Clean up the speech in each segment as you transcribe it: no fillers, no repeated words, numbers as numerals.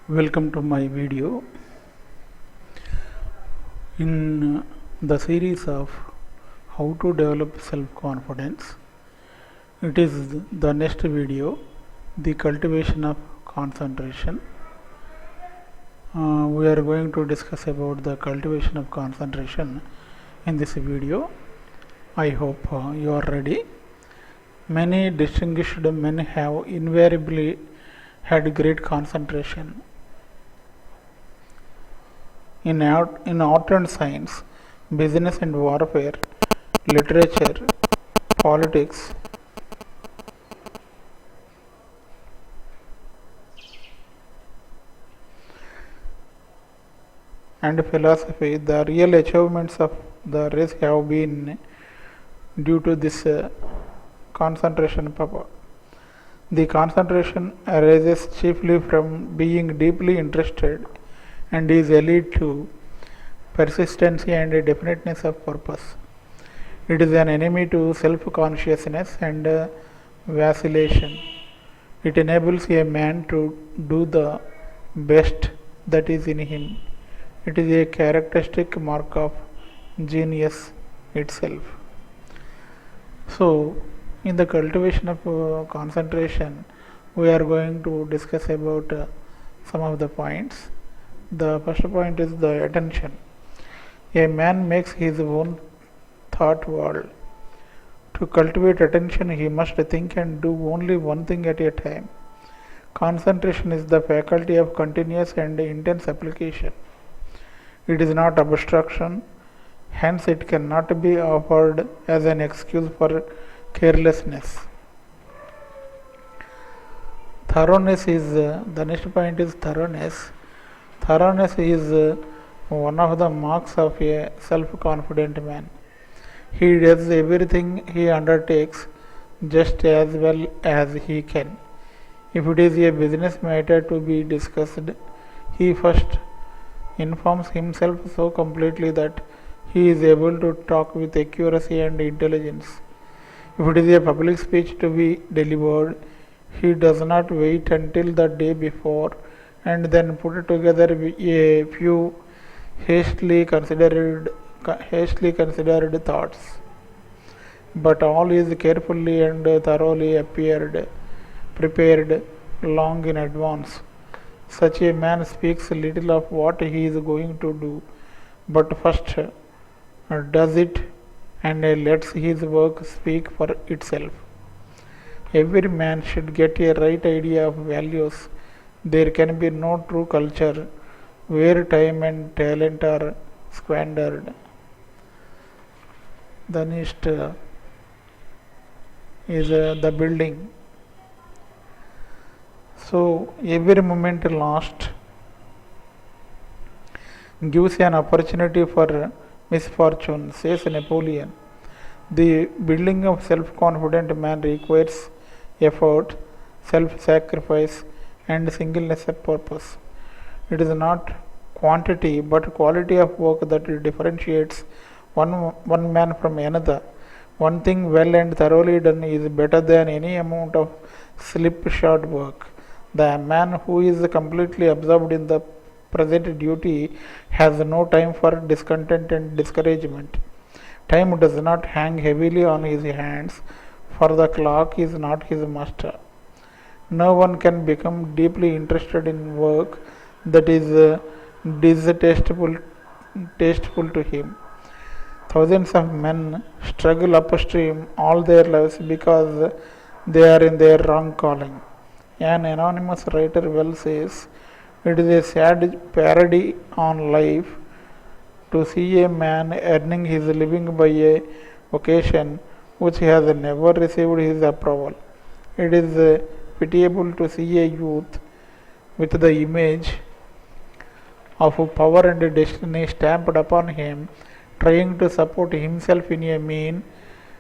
Welcome to my video in the series of how to develop self-confidence. It is the next video, the cultivation of concentration. We are going to discuss about the cultivation of concentration in this video. I hope you are ready. Many distinguished men have invariably had great concentration. In art and science, business and warfare, literature, politics, and philosophy, the real achievements of the race have been due to this concentration power. The concentration arises chiefly from being deeply interested and is allied to persistency and definiteness of purpose. It is an enemy to self-consciousness and vacillation. It enables a man to do the best that is in him. It is a characteristic mark of genius itself. So, in the cultivation of concentration, we are going to discuss about some of the points. The first point is the attention. A man makes his own thought world. To cultivate attention, he must think and do only one thing at a time. Concentration is the faculty of continuous and intense application. It is not abstraction, hence it cannot be offered as an excuse for carelessness. Thoroughness is, the next point is thoroughness. Thoroughness is one of the marks of a self-confident man. He does everything he undertakes just as well as he can. If it is a business matter to be discussed, he first informs himself so completely that he is able to talk with accuracy and intelligence. If it is a public speech to be delivered, he does not wait until the day before and then put together a few hastily considered thoughts, but all is carefully and thoroughly prepared long in advance. Such a man speaks little of what he is going to do, but first does it and lets his work speak for itself. Every man should get a right idea of values. There can be no true culture where time and talent are squandered. The next is the building. So every moment lost gives an opportunity for misfortune, says Napoleon. The building of self-confident man requires effort, self-sacrifice, and singleness of purpose. It is not quantity but quality of work that differentiates one man from another. One thing well and thoroughly done is better than any amount of slipshod work. The man who is completely absorbed in the present duty has no time for discontent and discouragement. Time does not hang heavily on his hands, for the clock is not his master. No one can become deeply interested in work that is distasteful to him. Thousands of men struggle upstream all their lives because they are in their wrong calling. An anonymous writer well says, "It is a sad parody on life to see a man earning his living by a vocation which has never received his approval. It is pitiable to see a youth with the image of power and destiny stamped upon him, trying to support himself in a mean,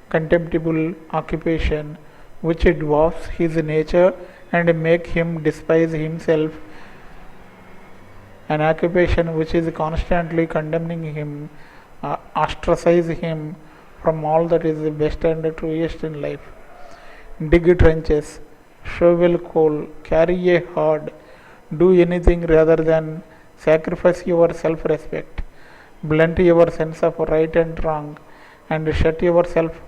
contemptible occupation which dwarfs his nature and make him despise himself, an occupation which is constantly condemning him, ostracize him from all that is best and truest in life. Dig trenches, shovel coal, carry a hod, Do anything rather than sacrifice your self-respect, blunt your sense of right and wrong, and shut yourself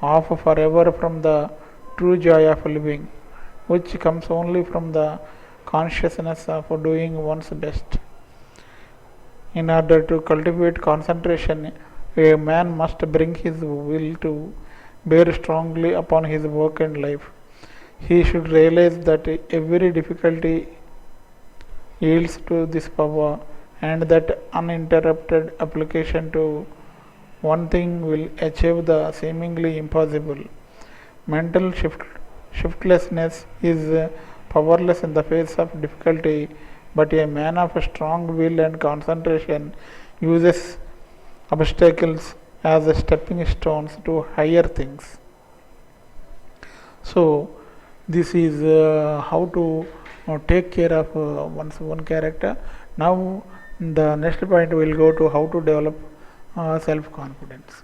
off forever from the true joy of living, which comes only from the consciousness of doing one's best. In order to cultivate concentration, a man must bring his will to bear strongly upon his work and life. He should realize that every difficulty yields to this power, and that uninterrupted application to one thing will achieve the seemingly impossible. Mental shiftlessness is powerless in the face of difficulty, but a man of strong will and concentration uses obstacles as stepping stones to higher things. So, this is how to take care of one's own character. Now, the next point we will go to how to develop self-confidence.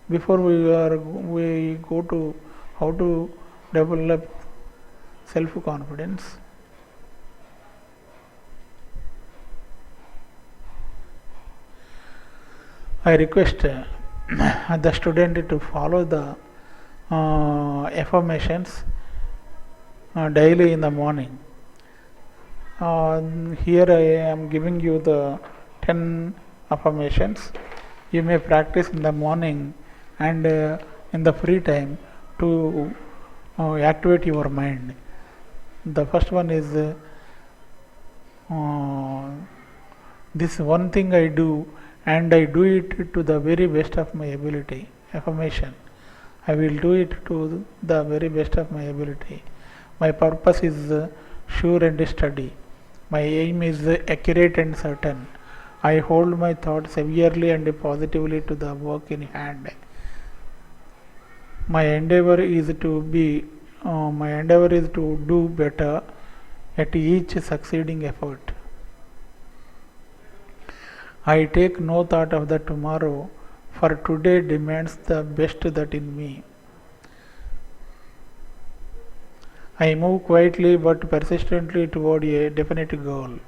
Before we go to how to develop self-confidence, I request the student to follow the affirmations daily in the morning. Here I am giving you the 10 affirmations. You may practice in the morning and in the free time to activate your mind. The first one is this one thing I do, and I do it to the very best of my ability. Affirmation. I will do it to the very best of my ability. My purpose is sure and steady. My aim is accurate and certain. I hold my thoughts severely and positively to the work in hand. My endeavor is to do better at each succeeding effort. I take no thought of the tomorrow, for today demands the best that in me. I move quietly but persistently toward a definite goal.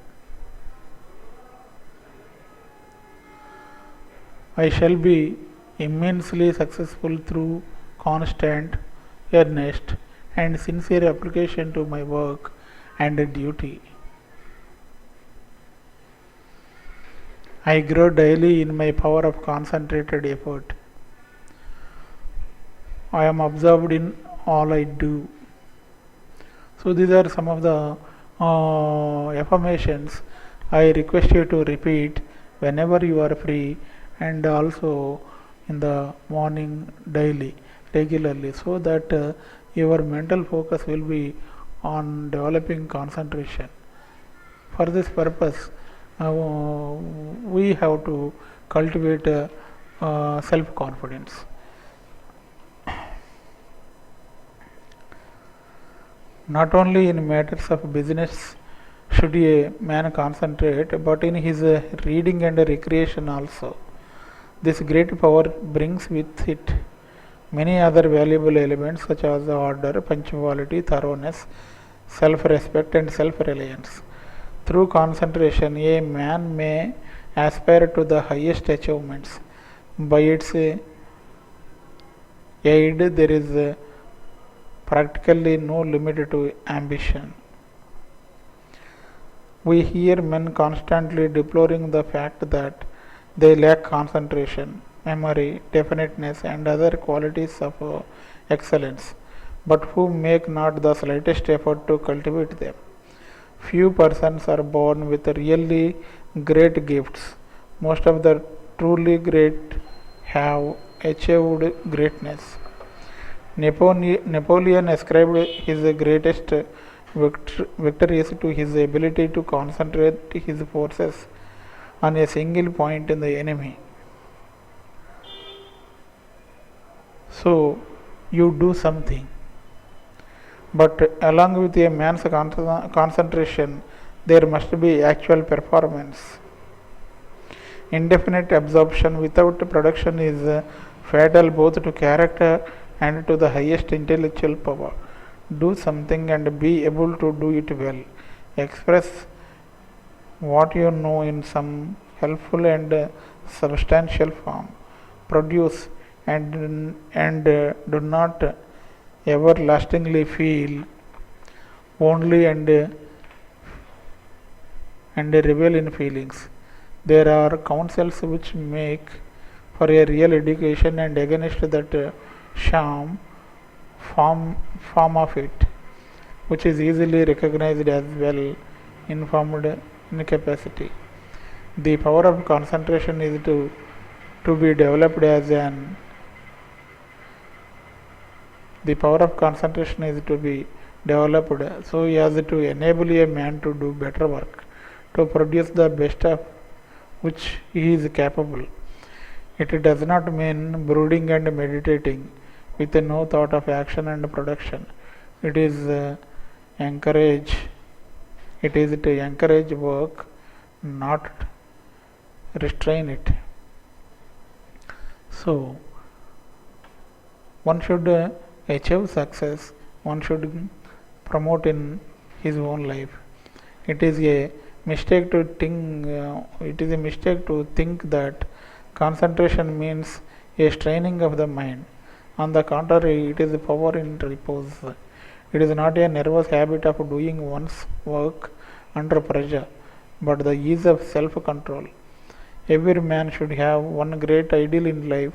I shall be immensely successful through constant, earnest, and sincere application to my work and duty. I grow daily in my power of concentrated effort. I am absorbed in all I do. So these are some of the affirmations I request you to repeat whenever you are free, and also in the morning daily, regularly, so that your mental focus will be on developing concentration. For this purpose, we have to cultivate self-confidence. Not only in matters of business should a man concentrate, but in his reading and recreation also. This great power brings with it many other valuable elements such as order, punctuality, thoroughness, self-respect, and self-reliance. Through concentration, a man may aspire to the highest achievements. By its aid, there is practically no limit to ambition. We hear men constantly deploring the fact that they lack concentration, memory, definiteness, and other qualities of excellence, but who make not the slightest effort to cultivate them. Few persons are born with really great gifts. Most of the truly great have achieved greatness. Napoleon ascribed his greatest victories to his ability to concentrate his forces on a single point in the enemy. So, you do something, but along with a man's concentration, there must be actual performance. Indefinite absorption without production is fatal both to character and to the highest intellectual power. Do something and be able to do it well. Express what you know in some helpful and substantial form. Produce and do not everlastingly feel only and revel in feelings. There are counsels which make for a real education and against that sham form of it, which is easily recognized as well informed incapacity. The power of concentration is to be developed as an the power of concentration is to be developed so as to enable a man to do better work, to produce the best of which he is capable. It does not mean brooding and meditating with no thought of action and production. It is encourage. It is to encourage work, not restrain it. So, one should achieve success. One should promote in his own life. It is a mistake to think. It is a mistake to think that concentration means a straining of the mind. On the contrary, it is power in repose. It is not a nervous habit of doing one's work under pressure, but the ease of self-control. Every man should have one great ideal in life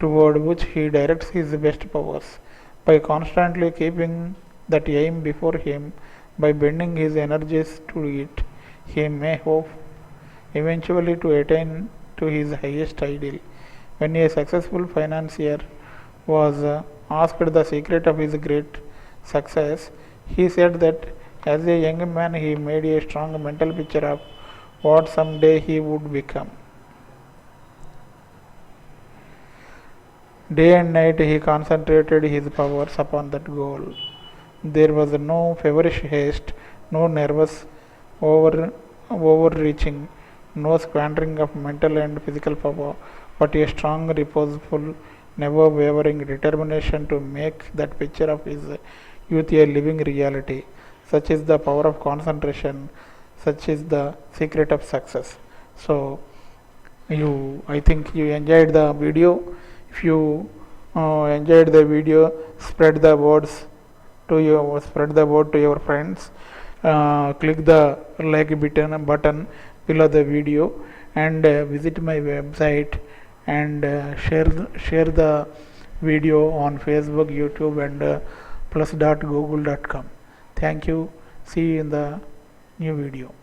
toward which he directs his best powers. By constantly keeping that aim before him, by bending his energies to it, he may hope eventually to attain to his highest ideal. When a successful financier was asked the secret of his great success, he said that as a young man he made a strong mental picture of what someday he would become. Day and night he concentrated his powers upon that goal. There was no feverish haste, no nervous overreaching, no squandering of mental and physical power, but a strong, reposeful, never wavering determination to make that picture of his youth a living reality. Such is the power of concentration, such is the secret of success. So, I think you enjoyed the video. If you enjoyed the video, spread the word to your friends. Click the like button below the video and visit my website and share the video on Facebook, YouTube and plus.google.com. Thank you. See you in the new video.